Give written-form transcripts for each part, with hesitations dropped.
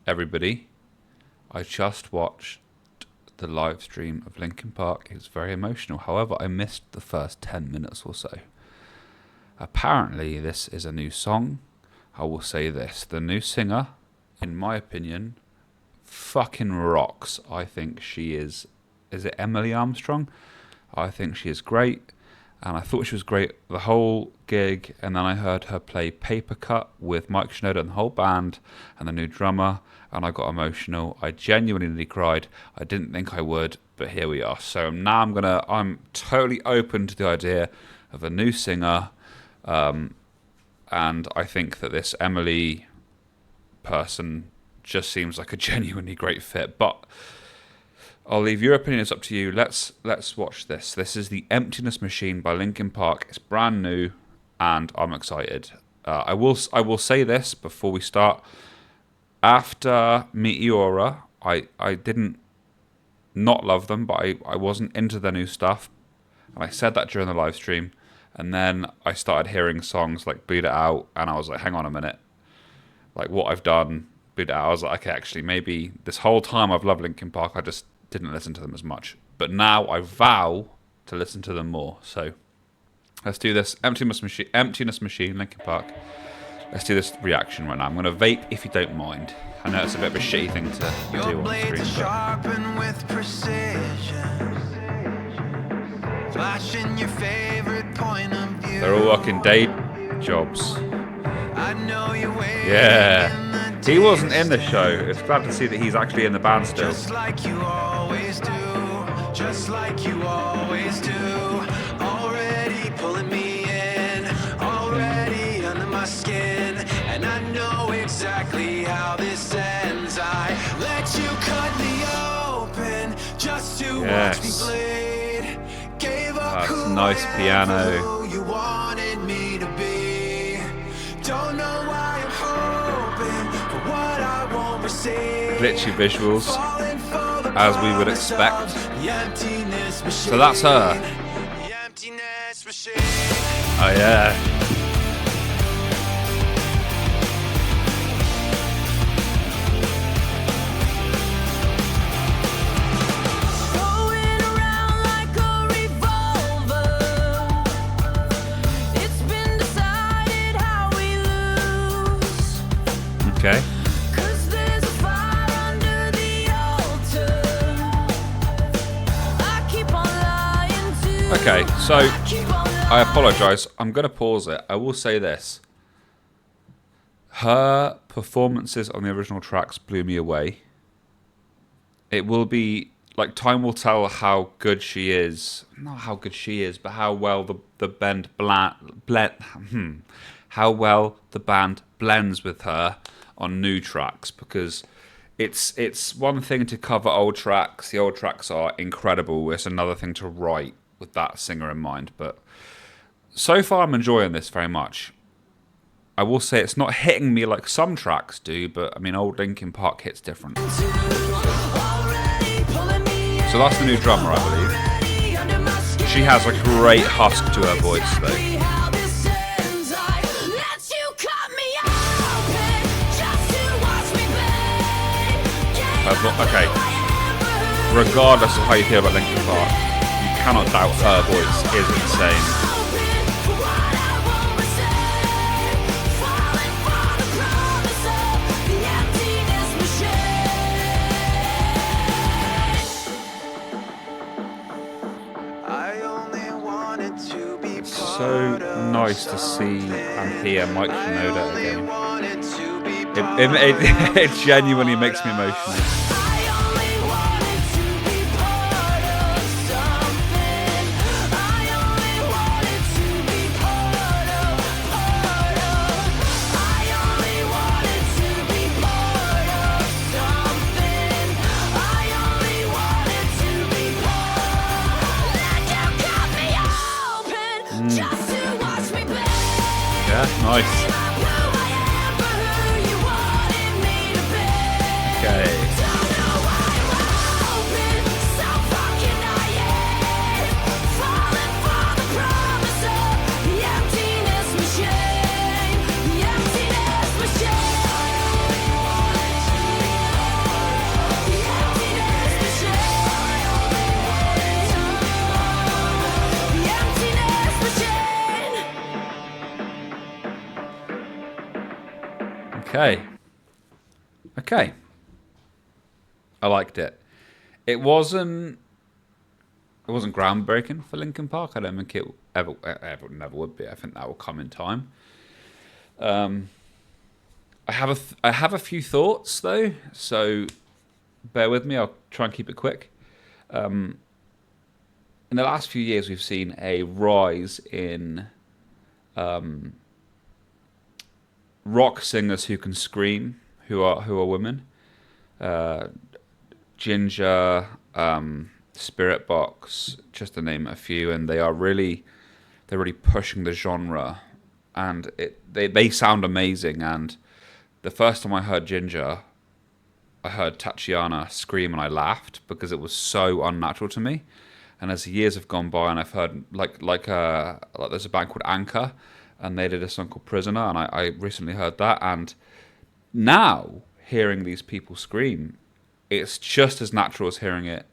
everybody, I just watched the live stream of Linkin Park. It was very emotional. However, I missed the first 10 minutes or so. Apparently, this is a new song. I will say this. The new singer, in my opinion, fucking rocks. I think she is it Emily Armstrong? I think she is great. And I thought she was great the whole gig. And then I heard her play Paper Cut with Mike Shinoda and the whole band and the new drummer. And I got emotional. I genuinely cried. I didn't think I would, but here we are. So now I'm totally open to the idea of a new singer. And I think that this Emily person just seems like a genuinely great fit. But I'll leave your opinion. It's up to you. Let's watch this. This is the Emptiness Machine by Linkin Park. It's brand new, and I'm excited. I will say this before we start. After Meteora, I didn't not love them, but I wasn't into their new stuff, and I said that during the live stream. And then I started hearing songs like Bleed It Out, and I was like, hang on a minute, like what I've done, Bleed It Out. I was like, okay, actually, maybe this whole time I've loved Linkin Park, I just didn't listen to them as much. But now I vow to listen to them more. So let's do this. Emptiness Machine, Linkin Park. Let's do this reaction right now. I'm going to vape if you don't mind. I know it's a bit of a shitty thing to do on the screen. With precision, flashing your favorite point of view. They're all working day jobs. I know yeah. He wasn't in the show. It's glad to see that he's actually in the band still. Just like you always do. Just like you always do. Already pulling me in. Already under my skin. And I know exactly how this ends. I let you cut me open just to watch me bleed. Gave up. That's nice piano. You wanted me to be. Don't know why I'm hoping for what I won't receive. Glitchy visuals, as we would expect. So that's her. Oh yeah. Okay. Okay, so I apologise. I'm going to pause it. I will say this. Her performances on the original tracks blew me away. It will be, like, time will tell how good she is. Not how good she is, but how well how well the band blends with her on new tracks, because it's one thing to cover old tracks. The old tracks are incredible. It's another thing to write with that singer in mind. But so far I'm enjoying this very much. I will say it's not hitting me like some tracks do, but I mean old Linkin Park hits different. So that's the new drummer, I believe. She has a great husk to her voice though. Okay, regardless of how you feel about Linkin Park, you cannot doubt her voice is insane. So nice to see and hear Mike Shinoda again. It genuinely makes me emotional. Yeah, nice. Okay. Okay. I liked it. It wasn't. It wasn't groundbreaking for Linkin Park. I don't think it ever never would be. I think that will come in time. Um, I have a few thoughts though, so bear with me. I'll try and keep it quick. Um, in the last few years, we've seen a rise in um, rock singers who can scream, who are women. Uh, Ginger, Spirit Box, just to name a few, and they're really pushing the genre, and they sound amazing. And the first time I heard Ginger, I heard Tatiana scream and I laughed because it was so unnatural to me. And as the years have gone by, and I've heard like there's a band called Anchor, and they did a song called Prisoner, and I recently heard that, and now hearing these people scream, it's just as natural as hearing it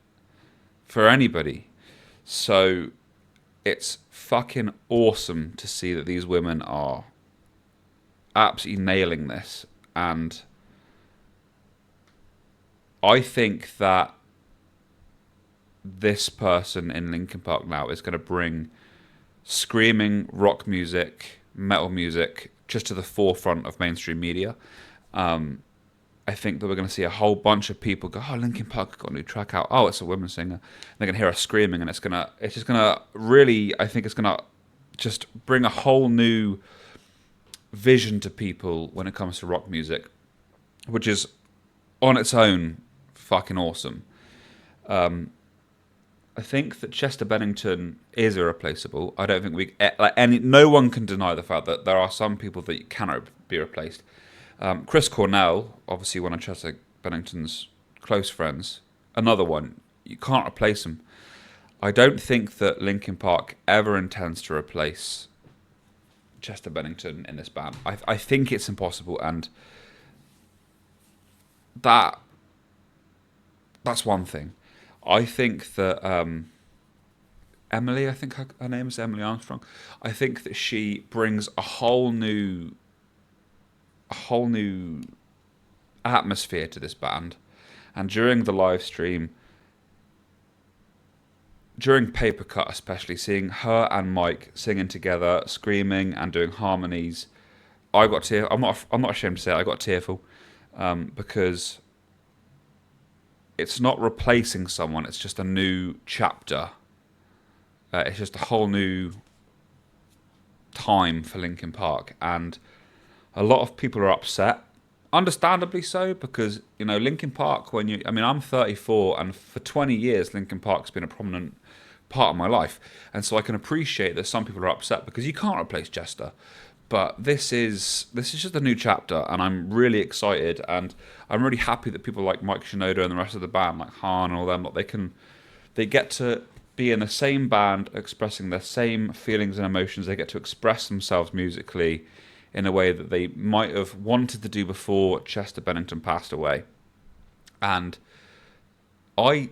for anybody. So it's fucking awesome to see that these women are absolutely nailing this, and I think that this person in Linkin Park now is going to bring screaming rock music, metal music, just to the forefront of mainstream media. Um, I think that we're going to see a whole bunch of people go, "Oh, Linkin Park got a new track out. Oh, it's a woman singer." And they're going to hear us screaming, and it's just gonna really, I think it's gonna just bring a whole new vision to people when it comes to rock music, which is on its own fucking awesome. Um, I think that Chester Bennington is irreplaceable. I don't think no one can deny the fact that there are some people that cannot be replaced. Chris Cornell, obviously one of Chester Bennington's close friends, another one. You can't replace him. I don't think that Linkin Park ever intends to replace Chester Bennington in this band. I think it's impossible, and that's one thing. I think that Emily, I think her name is Emily Armstrong. I think that she brings a whole new atmosphere to this band. And during the live stream, during Paper Cut especially, seeing her and Mike singing together, screaming and doing harmonies, I got tearful. I'm not ashamed to say it, I got tearful because it's not replacing someone. It's just a new chapter. It's just a whole new time for Linkin Park, and a lot of people are upset, understandably so, because Linkin Park. I'm 34, and for 20 years Linkin Park's been a prominent part of my life, and so I can appreciate that some people are upset because you can't replace Chester. But this is just a new chapter, and I'm really excited, and I'm really happy that people like Mike Shinoda and the rest of the band, like Han and all them, they get to be in the same band, expressing their same feelings and emotions. They get to express themselves musically in a way that they might have wanted to do before Chester Bennington passed away. And I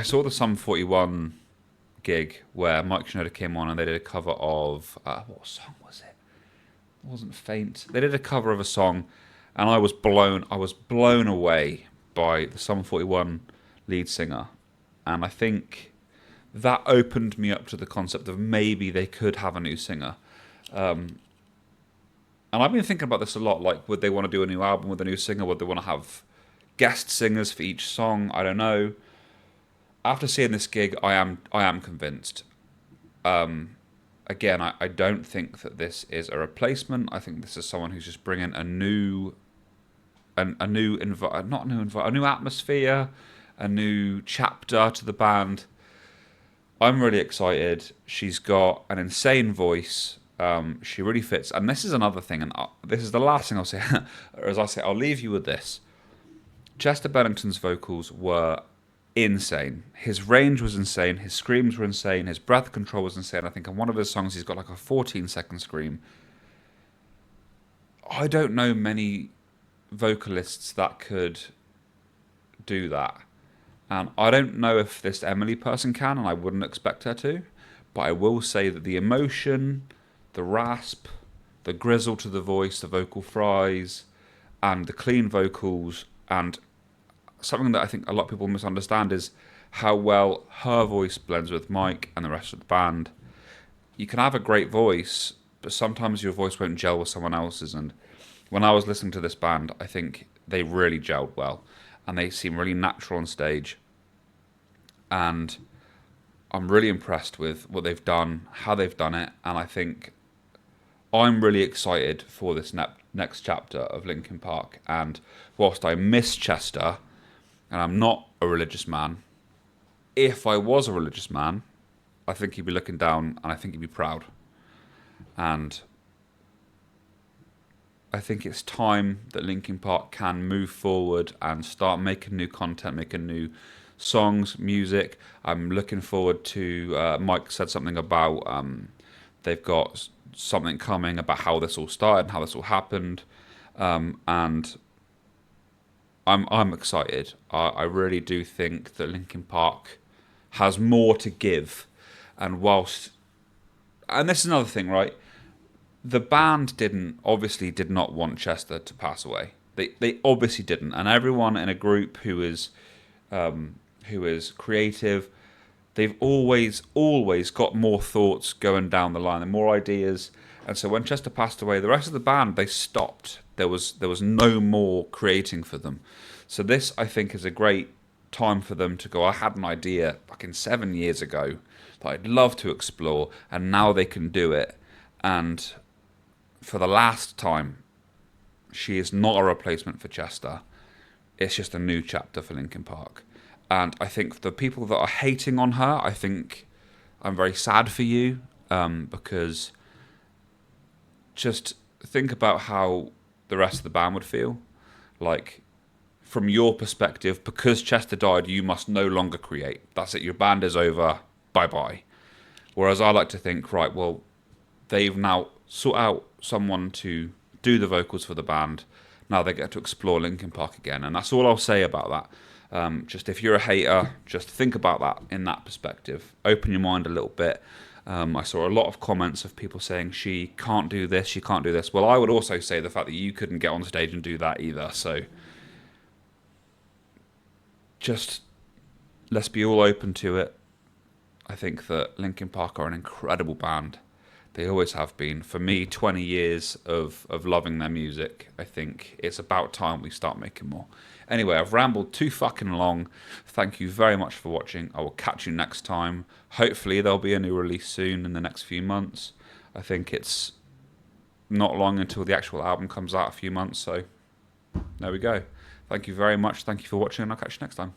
saw the Sum 41 gig where Mike Shinoda came on and they did a cover of what song was it? It wasn't Faint. They did a cover of a song, and I was blown away by the Sum 41 lead singer, and I think that opened me up to the concept of maybe they could have a new singer. And I've been thinking about this a lot. Like, would they want to do a new album with a new singer? Would they want to have guest singers for each song? I don't know. After seeing this gig, I am convinced. Again, I don't think that this is a replacement. I think this is someone who's just bringing a new atmosphere, a new chapter to the band. I'm really excited. She's got an insane voice. She really fits. And this is another thing, and this is the last thing I'll say. As I say, I'll leave you with this. Chester Bennington's vocals were insane. His range was insane. His screams were insane. His breath control was insane. I think in one of his songs he's got like a 14-second scream. I don't know many vocalists that could do that. And I don't know if this Emily person can, and I wouldn't expect her to. But I will say that the emotion, the rasp, the grizzle to the voice, the vocal fries, and the clean vocals. And something that I think a lot of people misunderstand is how well her voice blends with Mike and the rest of the band. You can have a great voice, but sometimes your voice won't gel with someone else's. And when I was listening to this band, I think they really gelled well, and they seem really natural on stage. And I'm really impressed with what they've done, how they've done it, and I think I'm really excited for this next chapter of Linkin Park. And whilst I miss Chester, and I'm not a religious man, if I was a religious man, I think he'd be looking down and I think he'd be proud. And I think it's time that Linkin Park can move forward and start making new content, making new songs, music. I'm looking forward to, Mike said something about they've got something coming about how this all started and how this all happened. And I'm excited. I really do think that Linkin Park has more to give. And this is another thing, right? The band obviously did not want Chester to pass away. They obviously didn't. And everyone in a group who is creative, they've always got more thoughts going down the line and more ideas. And so when Chester passed away, the rest of the band, they stopped. There was no more creating for them. So this, I think, is a great time for them to go, I had an idea fucking 7 years ago that I'd love to explore, and now they can do it. And for the last time, she is not a replacement for Chester. It's just a new chapter for Linkin Park. And I think the people that are hating on her, I think I'm very sad for you, because just think about how the rest of the band would feel. Like, from your perspective, because Chester died, you must no longer create. That's it, your band is over, bye-bye. Whereas I like to think, right, well, they've now sought out someone to do the vocals for the band. Now they get to explore Linkin Park again. And that's all I'll say about that. Just if you're a hater, just think about that in that perspective. Open your mind a little bit. I saw a lot of comments of people saying she can't do this, she can't do this. Well, I would also say the fact that you couldn't get on stage and do that either. So just let's be all open to it. I think that Linkin Park are an incredible band. They always have been. For me, 20 years of loving their music, I think it's about time we start making more. Anyway, I've rambled too fucking long. Thank you very much for watching. I will catch you next time. Hopefully there'll be a new release soon in the next few months. I think it's not long until the actual album comes out, a few months. So there we go. Thank you very much. Thank you for watching, and I'll catch you next time.